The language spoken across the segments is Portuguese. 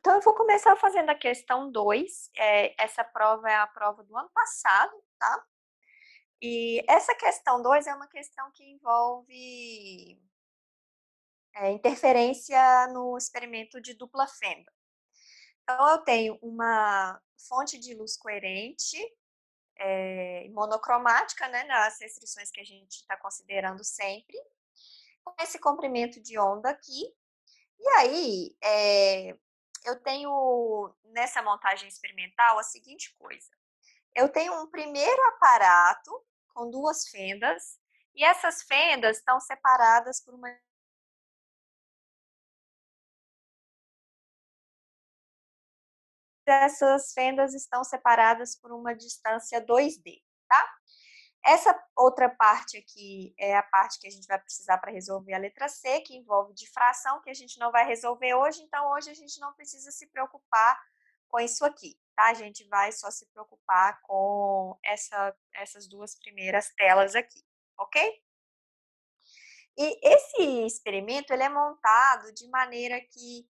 então eu vou começar fazendo a questão 2. Essa prova é a prova do ano passado, tá? E essa questão 2 é uma questão que envolve interferência no experimento de dupla fenda. Então, eu tenho uma fonte de luz coerente, monocromática, né, nas restrições que a gente está considerando sempre, com esse comprimento de onda aqui. E aí, eu tenho, nessa montagem experimental, a seguinte coisa. Eu tenho um primeiro aparato com duas fendas, e essas fendas estão separadas por uma... Essas fendas estão separadas por uma distância 2D, tá? Essa outra parte aqui é a parte que a gente vai precisar para resolver a letra C, que envolve difração, que a gente não vai resolver hoje, então hoje a gente não precisa se preocupar com isso aqui, tá? A gente vai só se preocupar com essas duas primeiras telas aqui, ok? E esse experimento, ele é montado de maneira que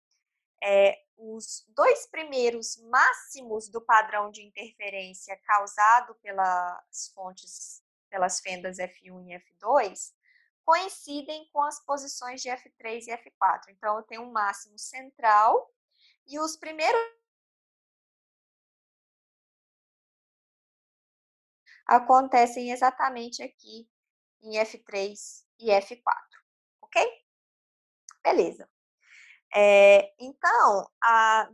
os dois primeiros máximos do padrão de interferência causado pelas fontes, pelas fendas F1 e F2, coincidem com as posições de F3 e F4. Então, eu tenho um máximo central e os primeiros acontecem exatamente aqui em F3 e F4, ok? Beleza. Então,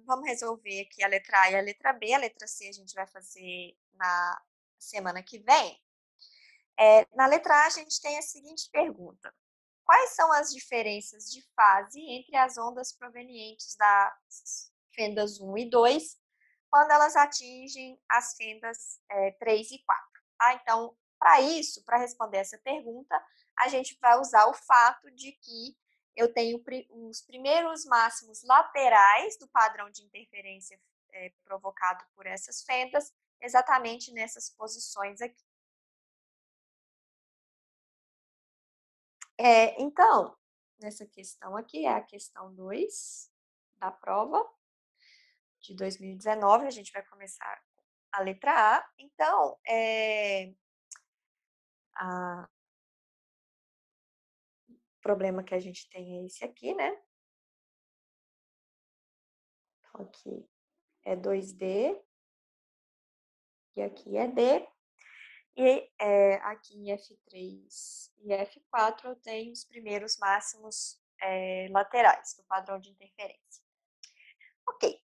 vamos resolver aqui a letra A e a letra B. A letra C a gente vai fazer na semana que vem. Na letra A, a gente tem a seguinte pergunta. Quais são as diferenças de fase entre as ondas provenientes das fendas 1 e 2 quando elas atingem as fendas 3 e 4? Tá? Então, para isso, para responder essa pergunta, a gente vai usar o fato de que eu tenho os primeiros máximos laterais do padrão de interferência provocado por essas fendas, exatamente nessas posições aqui. Então, nessa questão aqui, é a questão 2 da prova de 2019, a gente vai começar com a letra A. Então, o problema que a gente tem é esse aqui, né? Então, aqui é 2D e aqui é D. E aqui em F3 e F4 eu tenho os primeiros máximos laterais do padrão de interferência. Ok.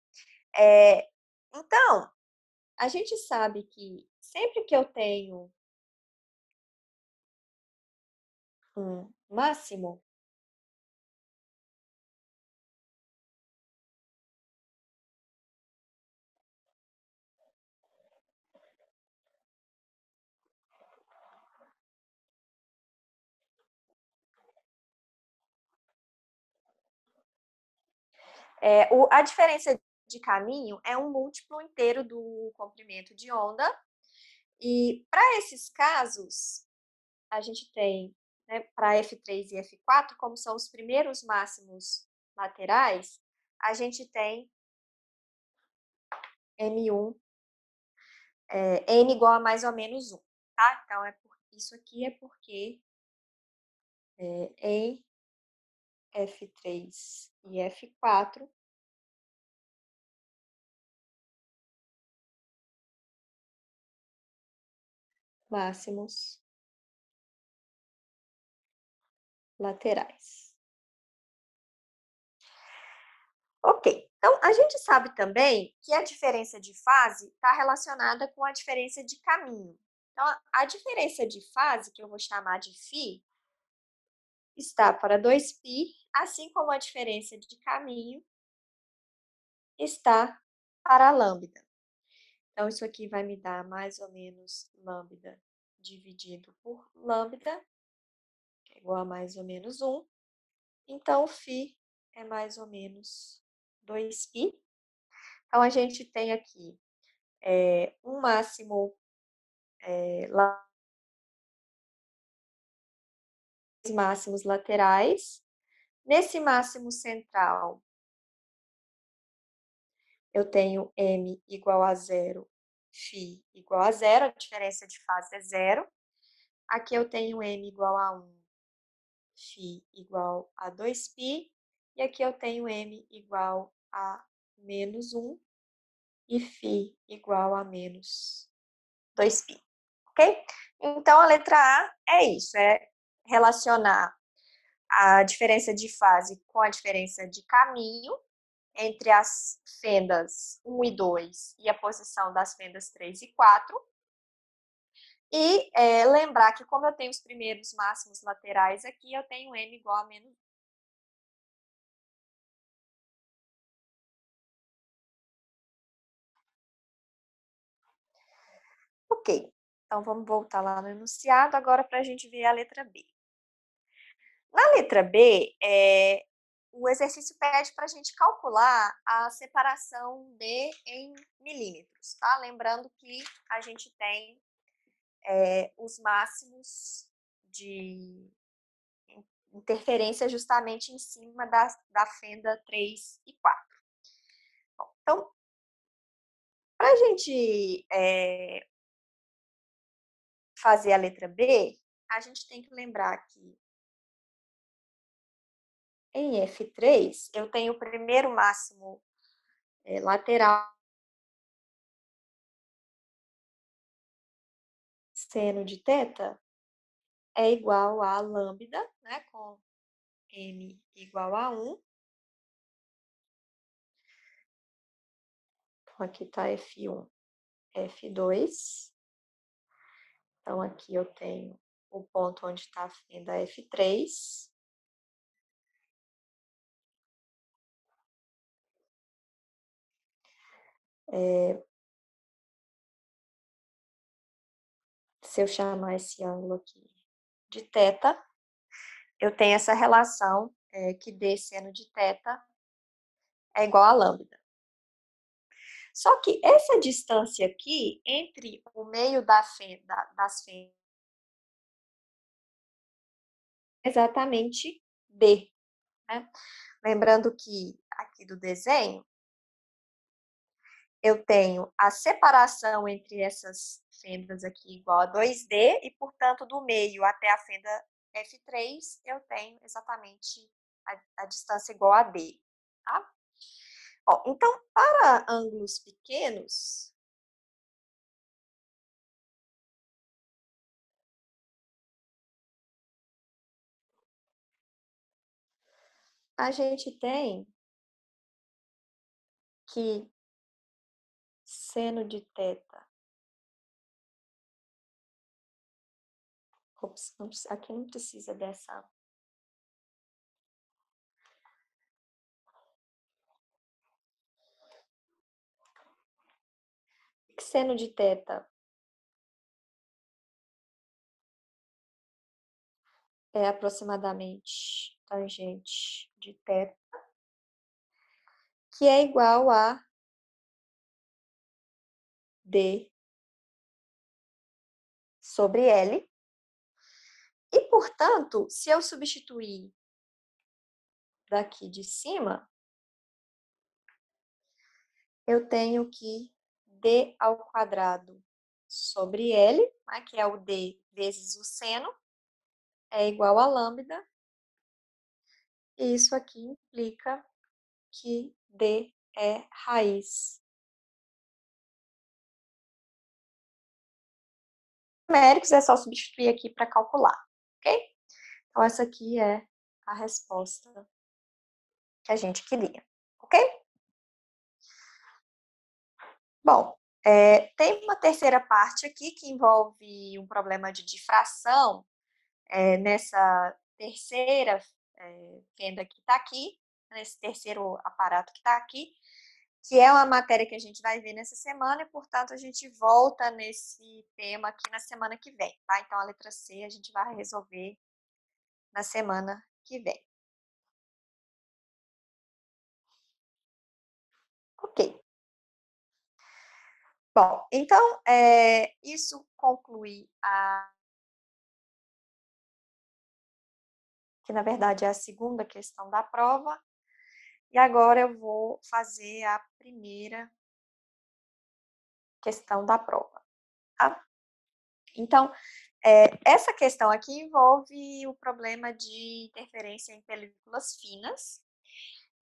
Então, a gente sabe que sempre que eu tenho um máximo, a diferença de caminho é um múltiplo inteiro do comprimento de onda. E para esses casos, a gente tem, né, para F3 e F4, como são os primeiros máximos laterais, a gente tem M1, N igual a mais ou menos 1, tá? Então, isso aqui é porque em F3 e F4, máximos laterais. Ok, então a gente sabe também que a diferença de fase está relacionada com a diferença de caminho. Então, a diferença de fase, que eu vou chamar de φ, está para 2π, assim como a diferença de caminho está para a lambda. Então, isso aqui vai me dar mais ou menos lambda dividido por lambda, que é igual a mais ou menos 1. Então, φ é mais ou menos 2π. Então, a gente tem aqui um máximo máximos laterais. Nesse máximo central, eu tenho M igual a 0, φ igual a 0, a diferença de fase é 0. Aqui eu tenho M igual a 1, φ igual a 2π, e aqui eu tenho M igual a menos 1 e φ igual a menos 2π, ok? Então, a letra A é isso, é relacionar a diferença de fase com a diferença de caminho entre as fendas 1 e 2 e a posição das fendas 3 e 4. E lembrar que como eu tenho os primeiros máximos laterais aqui, eu tenho M igual a menos 1. Ok, então vamos voltar lá no enunciado agora para a gente ver a letra B. Na letra B, o exercício pede para a gente calcular a separação D em milímetros, tá? Lembrando que a gente tem os máximos de interferência justamente em cima da fenda 3 e 4. Bom, então, para a gente fazer a letra B, a gente tem que lembrar que em F3 eu tenho o primeiro máximo lateral, seno de θ é igual a lambda, né, com M igual a 1. Então, aqui está F1, F2. Então, aqui eu tenho o ponto onde está a fenda F3. Se eu chamar esse ângulo aqui de θ, eu tenho essa relação que D seno de θ é igual a lambda. Só que essa distância aqui entre o meio das fendas é exatamente D, né? Lembrando que aqui do desenho, eu tenho a separação entre essas fendas aqui igual a 2D, e, portanto, do meio até a fenda F3, eu tenho exatamente a distância igual a D, tá? Ó, então, para ângulos pequenos, a gente tem que seno de θ, ops, aqui não precisa dessa, seno de θ é aproximadamente tangente de θ, que é igual a D sobre L. E, portanto, se eu substituir daqui de cima, eu tenho que D ao quadrado sobre L, né, que é o D vezes o seno, é igual a lambda. E isso aqui implica que D é raiz. Numéricos é só substituir aqui para calcular, ok? Então, essa aqui é a resposta que a gente queria, ok? Bom, tem uma terceira parte aqui que envolve um problema de difração nessa terceira fenda que está aqui, nesse terceiro aparato que está aqui, que é uma matéria que a gente vai ver nessa semana, e, portanto, a gente volta nesse tema aqui na semana que vem, tá? Então, a letra C a gente vai resolver na semana que vem. Ok. Bom, então, isso conclui que, na verdade, é a segunda questão da prova. E agora eu vou fazer a primeira questão da prova, tá? Então, essa questão aqui envolve o problema de interferência em películas finas.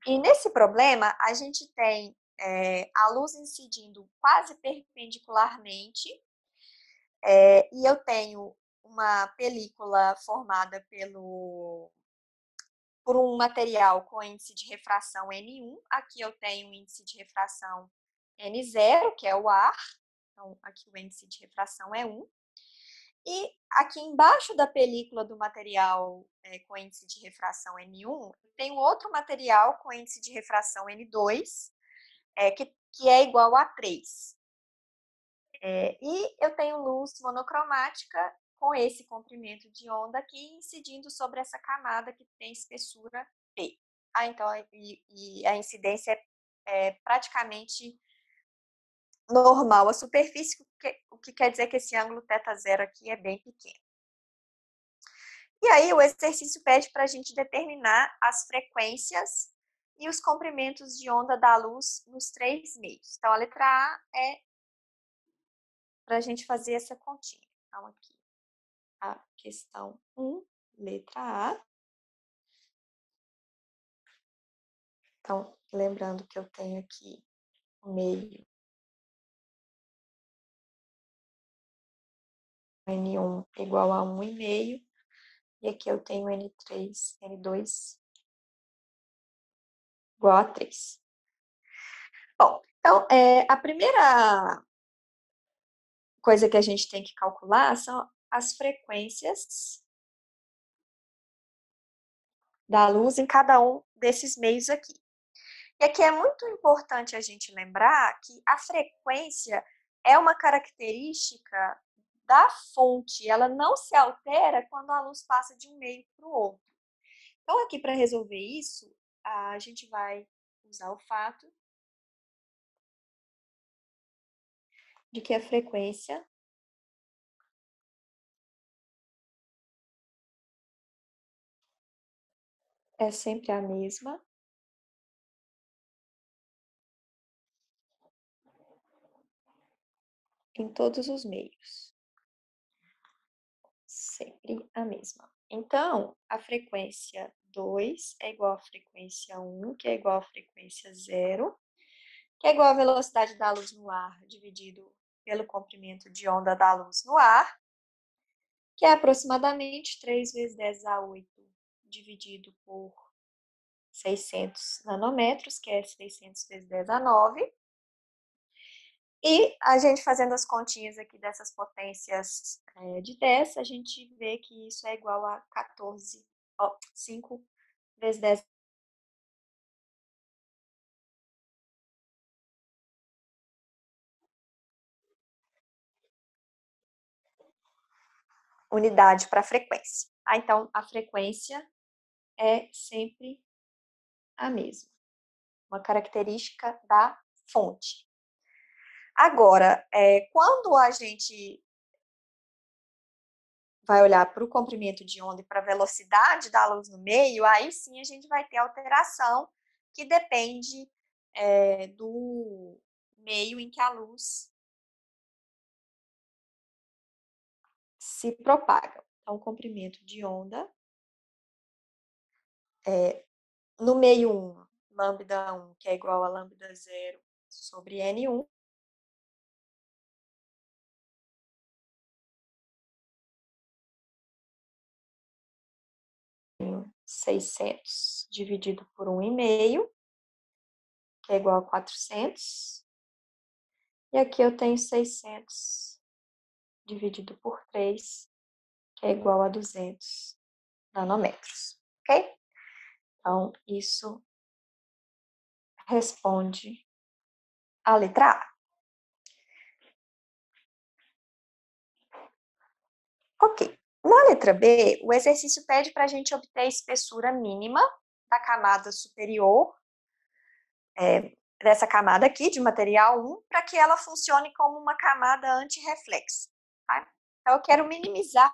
E nesse problema, a gente tem a luz incidindo quase perpendicularmente, e eu tenho uma película formada por um material com índice de refração N1. Aqui eu tenho o índice de refração N0, que é o ar. Então, aqui o índice de refração é 1. E aqui embaixo da película do material com índice de refração N1, tem um outro material com índice de refração N2, que é igual a 3. E eu tenho luz monocromática com esse comprimento de onda aqui incidindo sobre essa camada que tem espessura P. Então, e a incidência é praticamente normal à superfície, o que quer dizer que esse ângulo θ0 aqui é bem pequeno. E aí o exercício pede para a gente determinar as frequências e os comprimentos de onda da luz nos 3 meios. Então, a letra A é para a gente fazer essa continha. Então, aqui, a questão 1, letra A. Então, lembrando que eu tenho aqui o meio N1 igual a 1,5, e aqui eu tenho N3, N2 igual a 3. Bom, então, a primeira coisa que a gente tem que calcular são as frequências da luz em cada um desses meios aqui. E aqui é muito importante a gente lembrar que a frequência é uma característica da fonte, ela não se altera quando a luz passa de um meio para o outro. Então, aqui para resolver isso, a gente vai usar o fato de que a frequência é sempre a mesma em todos os meios. Sempre a mesma. Então, a frequência 2 é igual à frequência 1, que é igual à frequência 0, que é igual à velocidade da luz no ar dividido pelo comprimento de onda da luz no ar, que é aproximadamente 3 vezes 10 a 8 dividido por 600 nanômetros, que é 600 vezes 10 a 9. E a gente fazendo as continhas aqui dessas potências de 10, a gente vê que isso é igual a 5 vezes 10 unidade para a frequência. Então, a frequência é sempre a mesma, uma característica da fonte. Agora, quando a gente vai olhar para o comprimento de onda e para a velocidade da luz no meio, aí sim a gente vai ter alteração que depende do meio em que a luz se propaga. Então, o comprimento de onda no meio 1, lambda 1, que é igual a lambda 0 sobre N1, 600 dividido por 1,5, que é igual a 400. E aqui eu tenho 600 dividido por 3, que é igual a 200 nanômetros, ok? Então, isso responde a letra A. Ok. Na letra B, o exercício pede para a gente obter a espessura mínima da camada superior, dessa camada aqui, de material 1, para que ela funcione como uma camada antirreflexo. Tá? Então, eu quero minimizar.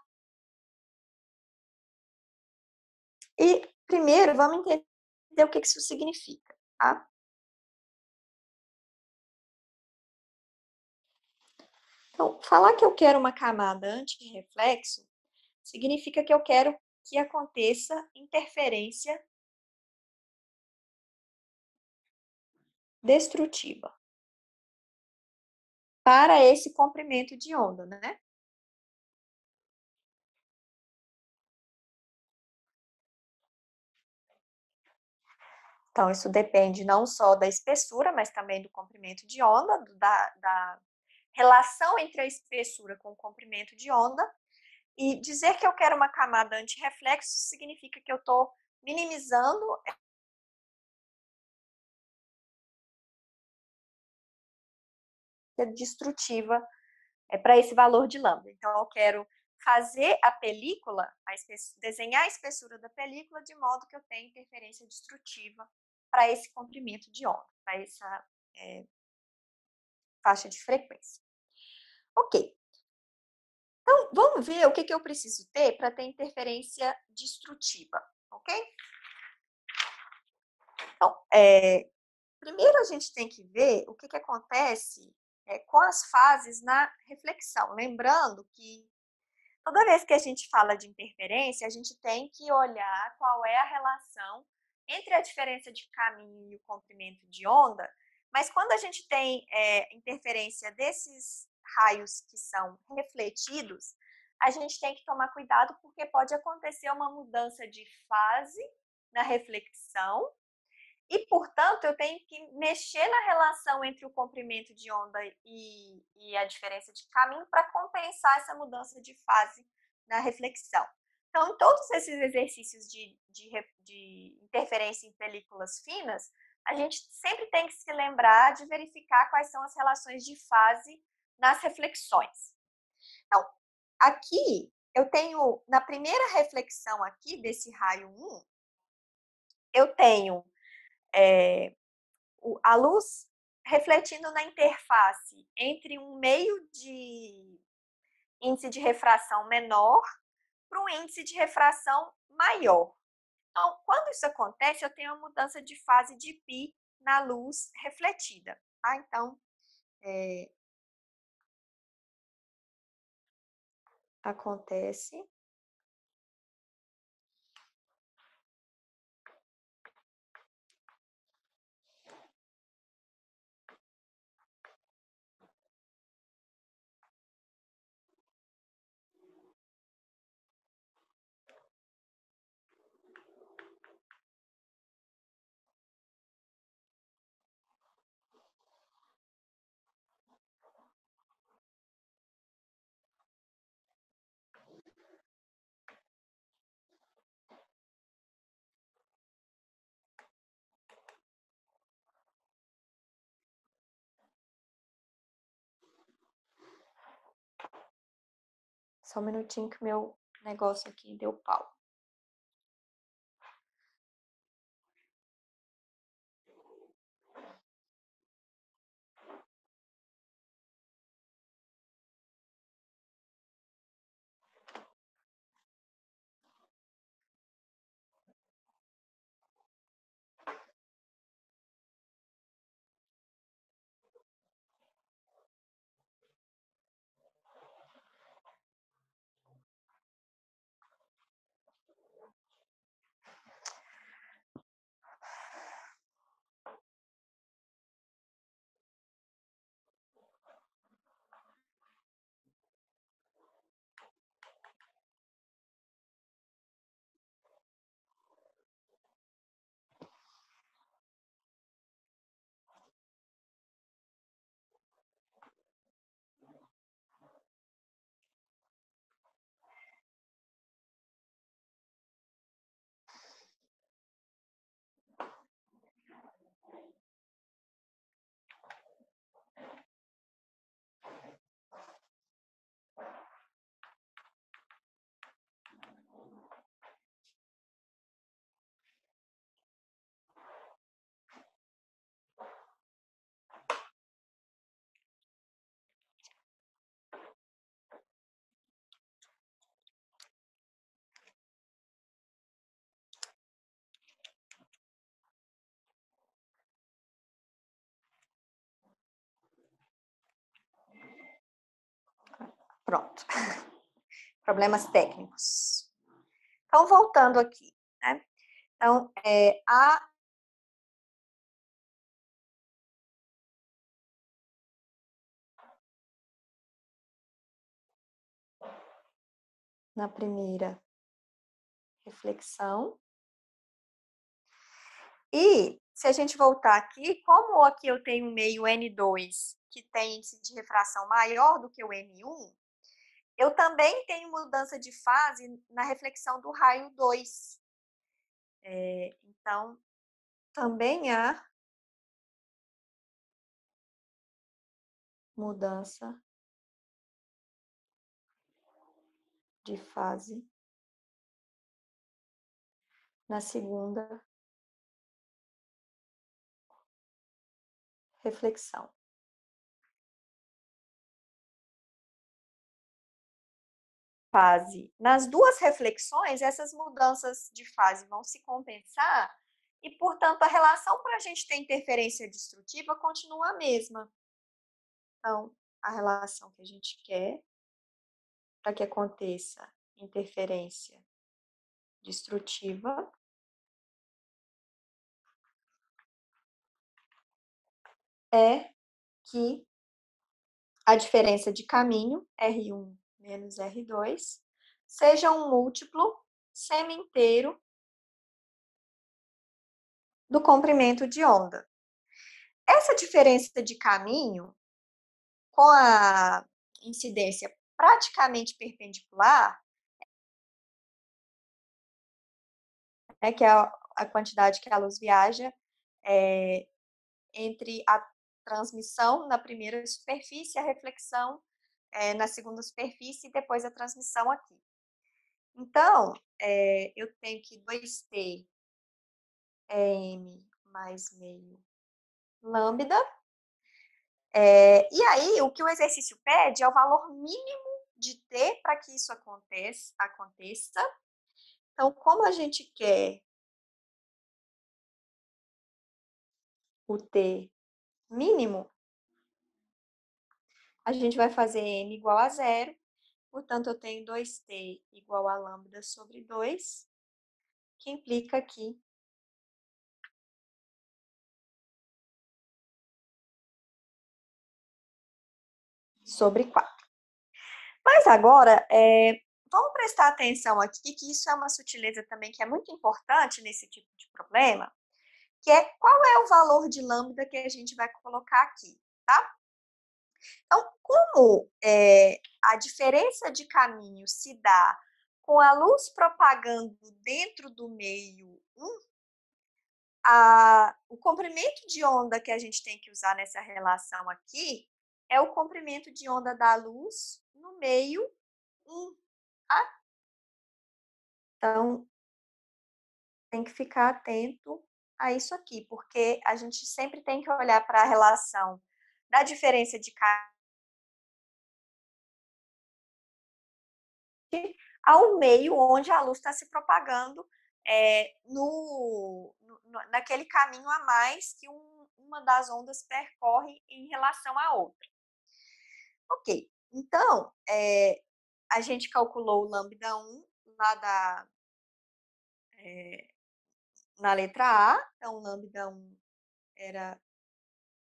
E, primeiro, vamos entender o que isso significa. tá? Então, falar que eu quero uma camada anti-reflexo significa que eu quero que aconteça interferência destrutiva para esse comprimento de onda, né? Então, isso depende não só da espessura, mas também do comprimento de onda, da relação entre a espessura com o comprimento de onda. E dizer que eu quero uma camada anti-reflexo significa que eu estou minimizando a destrutiva para esse valor de lambda. Então, eu quero fazer a película, desenhar a espessura da película de modo que eu tenha interferência destrutiva para esse comprimento de onda, para essa faixa de frequência. Ok. Então, vamos ver o que eu preciso ter para ter interferência destrutiva, ok? Então, primeiro a gente tem que ver o que acontece com as fases na reflexão. Lembrando que toda vez que a gente fala de interferência, a gente tem que olhar qual é a relação entre a diferença de caminho e o comprimento de onda, mas quando a gente tem interferência desses raios que são refletidos, a gente tem que tomar cuidado porque pode acontecer uma mudança de fase na reflexão e, portanto, eu tenho que mexer na relação entre o comprimento de onda e a diferença de caminho para compensar essa mudança de fase na reflexão. Então, em todos esses exercícios de interferência em películas finas, a gente sempre tem que se lembrar de verificar quais são as relações de fase nas reflexões. Então, aqui eu tenho, na primeira reflexão aqui desse raio 1, eu tenho a luz refletindo na interface entre um meio de índice de refração menor para um índice de refração maior. Então, quando isso acontece, eu tenho uma mudança de fase de π na luz refletida. Tá? Então, acontece. Só um minutinho que meu negócio aqui deu pau. Pronto. Problemas técnicos. Então, voltando aqui, né? Então, na primeira reflexão. E, se a gente voltar aqui, como aqui eu tenho um meio N2, que tem índice de refração maior do que o N1, eu também tenho mudança de fase na reflexão do raio 2. Então, também há mudança de fase na segunda reflexão. Fase. Nas duas reflexões, essas mudanças de fase vão se compensar e, portanto, a relação para a gente ter interferência destrutiva continua a mesma. Então, a relação que a gente quer para que aconteça interferência destrutiva é que a diferença de caminho, R1 menos R2, seja um múltiplo semi-inteiro do comprimento de onda. Essa diferença de caminho, com a incidência praticamente perpendicular, que é a quantidade que a luz viaja entre a transmissão na primeira superfície e a reflexão na segunda superfície e depois a transmissão aqui. Então, eu tenho que 2t é m mais meio lambda. E aí, o que o exercício pede é o valor mínimo de t para que isso aconteça. Então, como a gente quer o t mínimo, a gente vai fazer n igual a zero. Portanto, eu tenho 2t igual a lambda sobre 2, que implica aqui sobre 4. Mas agora, vamos prestar atenção aqui, que isso é uma sutileza também que é muito importante nesse tipo de problema, que é qual é o valor de lambda que a gente vai colocar aqui, tá? Então, como a diferença de caminho se dá com a luz propagando dentro do meio 1, o comprimento de onda que a gente tem que usar nessa relação aqui é o comprimento de onda da luz no meio 1, tá? Então, tem que ficar atento a isso aqui, porque a gente sempre tem que olhar para a relação da diferença de caminho ao meio onde a luz está se propagando naquele caminho a mais que uma das ondas percorre em relação à outra. Ok, então, a gente calculou o lambda 1 lá na letra A, então lambda 1 era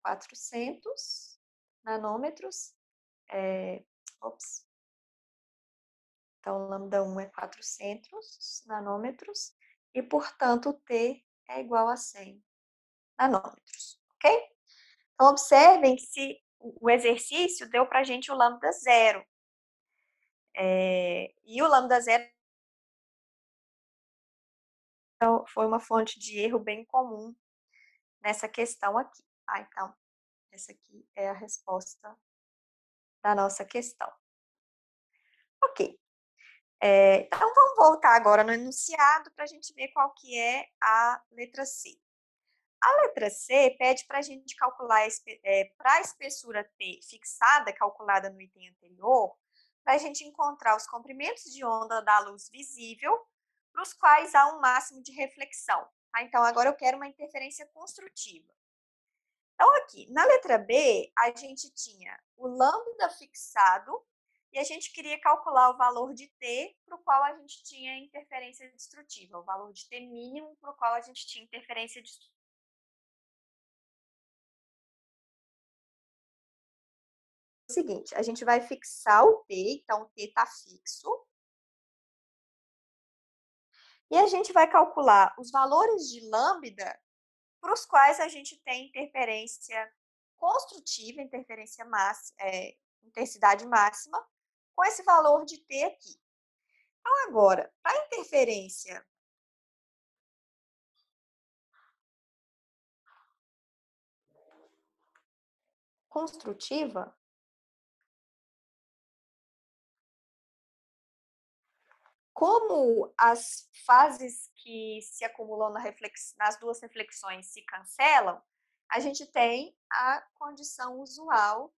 400 nanômetros, então lambda 1 é 400 nanômetros, e, portanto, T é igual a 100 nanômetros, ok? Então, observem que se o exercício deu para a gente o lambda zero, e o lambda zero foi uma fonte de erro bem comum nessa questão aqui, tá? Então, essa aqui é a resposta da nossa questão. Ok. Então, vamos voltar agora no enunciado para a gente ver qual que é a letra C. A letra C pede para a gente calcular, para a espessura T fixada, calculada no item anterior, para a gente encontrar os comprimentos de onda da luz visível, para os quais há um máximo de reflexão. Tá? Então, agora eu quero uma interferência construtiva. Então, aqui, na letra B, a gente tinha o lambda fixado e a gente queria calcular o valor de T para o qual a gente tinha interferência destrutiva, o valor de T mínimo para o qual a gente tinha interferência destrutiva. O seguinte, a gente vai fixar o T, então o T está fixo, e a gente vai calcular os valores de lambda para os quais a gente tem interferência construtiva, interferência máxima, intensidade máxima, com esse valor de T aqui. Então, agora, para a interferência construtiva, como as fases que se acumulam nas duas reflexões se cancelam, a gente tem a condição usual.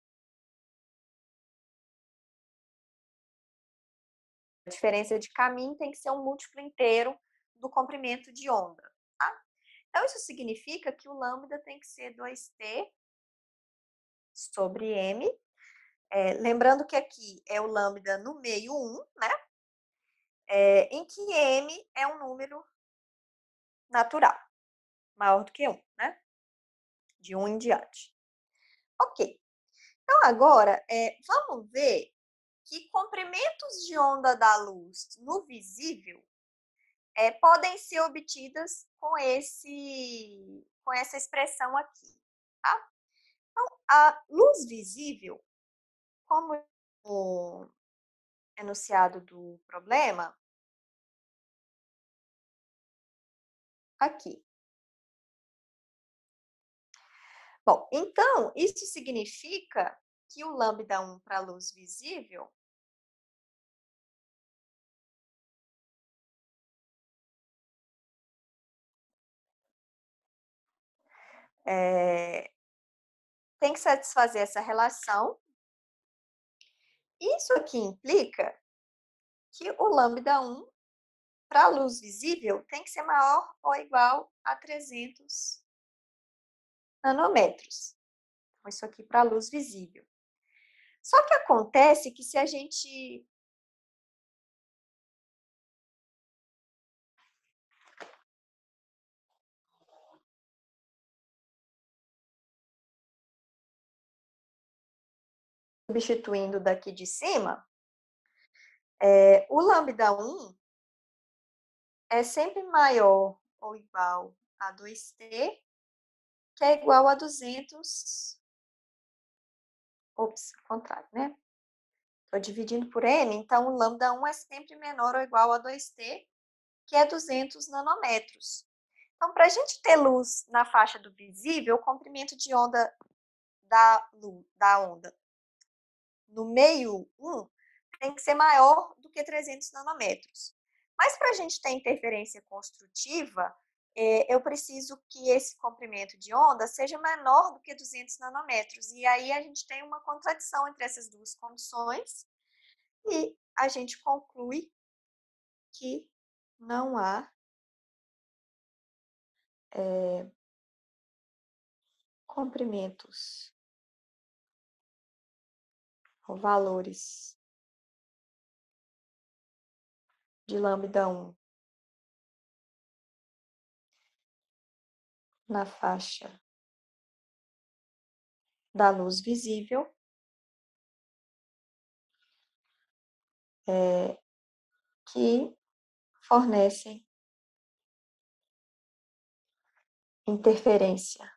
A diferença de caminho tem que ser um múltiplo inteiro do comprimento de onda. Tá? Então, isso significa que o lambda tem que ser 2t sobre m. Lembrando que aqui é o lambda no meio 1, né? Em que m é um número natural, maior do que 1, né? De 1 em diante. Ok. Então, agora, vamos ver que comprimentos de onda da luz no visível podem ser obtidas com essa expressão aqui, tá? Então, a luz visível, como o enunciado do problema, aqui. Bom, então, isso significa que o lambda 1 para a luz visível tem que satisfazer essa relação. Isso aqui implica que o lambda 1 para a luz visível tem que ser maior ou igual a 300 nanômetros. Então, isso aqui para a luz visível. Só que acontece que se a gente substituindo daqui de cima, o lambda 1 é sempre maior ou igual a 2t, que é igual a 200. Ops, contrário, né? Estou dividindo por n, então o lambda 1 é sempre menor ou igual a 2t, que é 200 nanômetros. Então, para a gente ter luz na faixa do visível, o comprimento de onda da onda no meio 1 tem que ser maior do que 300 nanômetros. Mas para a gente ter interferência construtiva, eu preciso que esse comprimento de onda seja menor do que 200 nanômetros. E aí a gente tem uma contradição entre essas duas condições e a gente conclui que não há comprimentos ou valores de lambda 1 na faixa da luz visível que fornecem interferência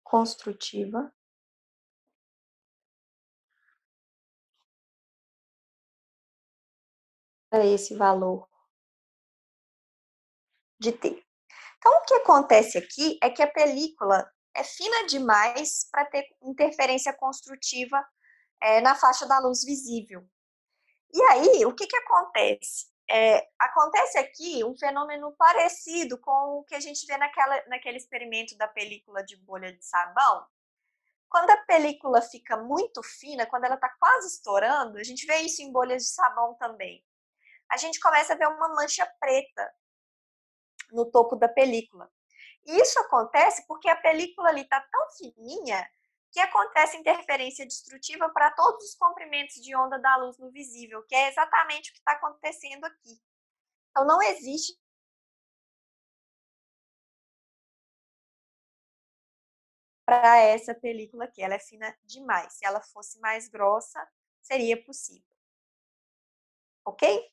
construtiva para esse valor de T. Então, o que acontece aqui é que a película é fina demais para ter interferência construtiva na faixa da luz visível. E aí, o que acontece? Acontece aqui um fenômeno parecido com o que a gente vê naquele experimento da película de bolha de sabão. Quando a película fica muito fina, quando ela está quase estourando, a gente vê isso em bolhas de sabão também. A gente começa a ver uma mancha preta no topo da película. E isso acontece porque a película ali está tão fininha que acontece interferência destrutiva para todos os comprimentos de onda da luz no visível, que é exatamente o que está acontecendo aqui. Então, não existe para essa película aqui, ela é fina demais. Se ela fosse mais grossa, seria possível. Ok?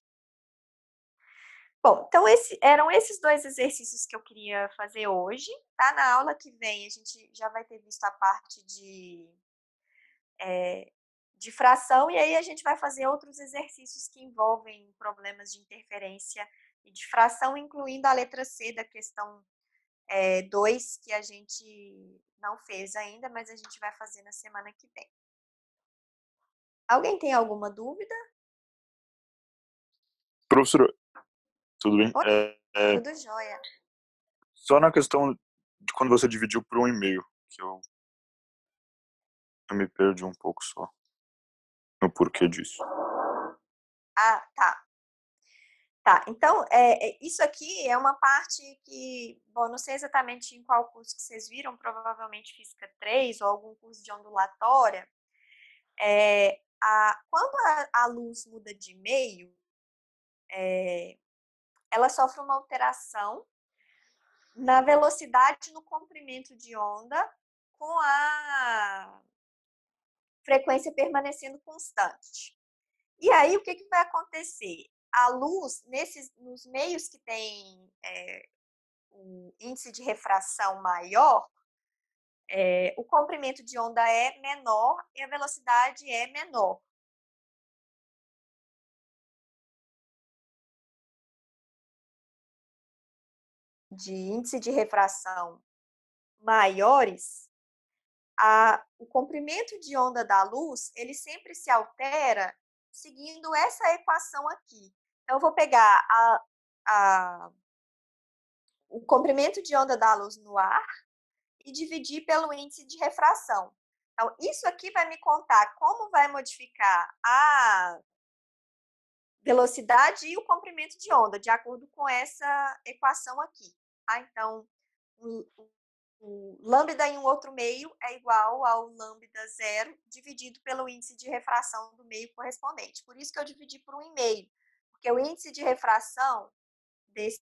Bom, então eram esses dois exercícios que eu queria fazer hoje, tá? Na aula que vem a gente já vai ter visto a parte de fração, e aí a gente vai fazer outros exercícios que envolvem problemas de interferência e de fração, incluindo a letra C da questão 2, que a gente não fez ainda, mas a gente vai fazer na semana que vem. Alguém tem alguma dúvida? Professor, tudo bem? Oi, tudo jóia. Só na questão de quando você dividiu por 1,5, que eu me perdi um pouco só no porquê disso. Ah, tá. Tá, então, isso aqui é uma parte que, bom, não sei exatamente em qual curso que vocês viram, provavelmente Física 3 ou algum curso de ondulatória. Quando a luz muda de meio, ela sofre uma alteração na velocidade no comprimento de onda com a frequência permanecendo constante. E aí, o que vai acontecer? A luz, nos meios que tem um índice de refração maior, o comprimento de onda é menor e a velocidade é menor. De índice de refração maiores, o comprimento de onda da luz, ele sempre se altera seguindo essa equação aqui. Então, eu vou pegar o comprimento de onda da luz no ar e dividir pelo índice de refração. Então, isso aqui vai me contar como vai modificar a velocidade e o comprimento de onda, de acordo com essa equação aqui. Tá? Então, o lambda em um outro meio é igual ao lambda zero dividido pelo índice de refração do meio correspondente. Por isso que eu dividi por 1,5, porque o índice de refração desse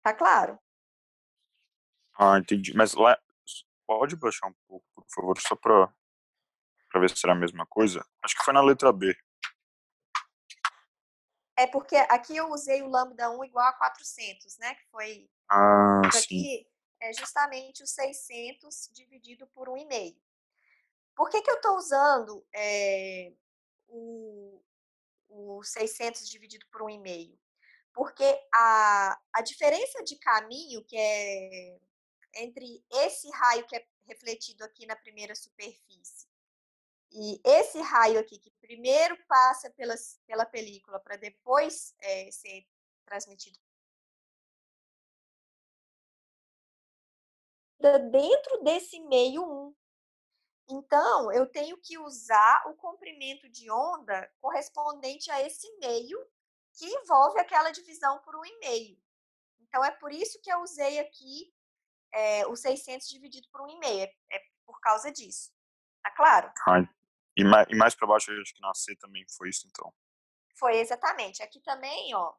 tá claro? Ah, entendi. Mas lá, pode baixar um pouco, por favor, só pra ver se será a mesma coisa? Acho que foi na letra B. É porque aqui eu usei o lambda 1 igual a 400, né? Que foi Ah, isso sim. aqui é justamente o 600 dividido por 1,5. Por que eu estou usando o, o 600 dividido por 1,5? Porque a diferença de caminho, que é entre esse raio que é refletido aqui na primeira superfície e esse raio aqui, que primeiro passa pela película para depois ser transmitido dentro desse meio 1. Então, eu tenho que usar o comprimento de onda correspondente a esse meio, que envolve aquela divisão por 1,5. Então, é por isso que eu usei aqui o 600 dividido por 1,5. É por causa disso. Tá claro? Ah, e mais pra baixo, eu acho que na C também foi isso, então. Foi exatamente. Aqui também, ó.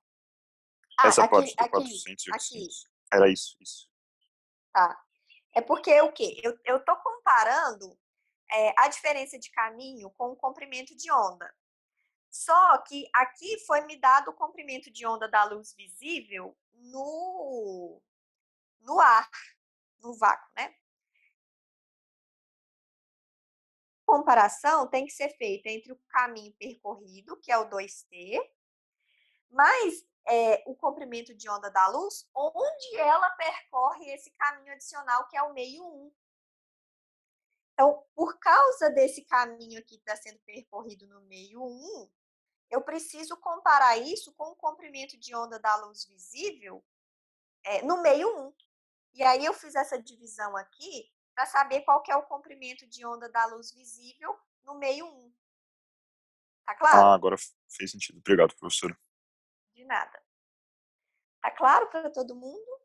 Essa Aqui, parte do aqui, 400 e aqui. 800. Era isso, isso. Tá. É porque o quê? Eu tô comparando a diferença de caminho com o comprimento de onda. Só que aqui foi me dado o comprimento de onda da luz visível no ar, no vácuo, né? A comparação tem que ser feita entre o caminho percorrido, que é o 2T, mais o comprimento de onda da luz, onde ela percorre esse caminho adicional, que é o meio 1. Então, por causa desse caminho aqui que está sendo percorrido no meio 1, eu preciso comparar isso com o comprimento de onda da luz visível no meio 1. E aí eu fiz essa divisão aqui para saber qual que é o comprimento de onda da luz visível no meio 1. Tá Ah, claro? agora fez sentido. Obrigado, professor. De nada. Tá claro para todo mundo?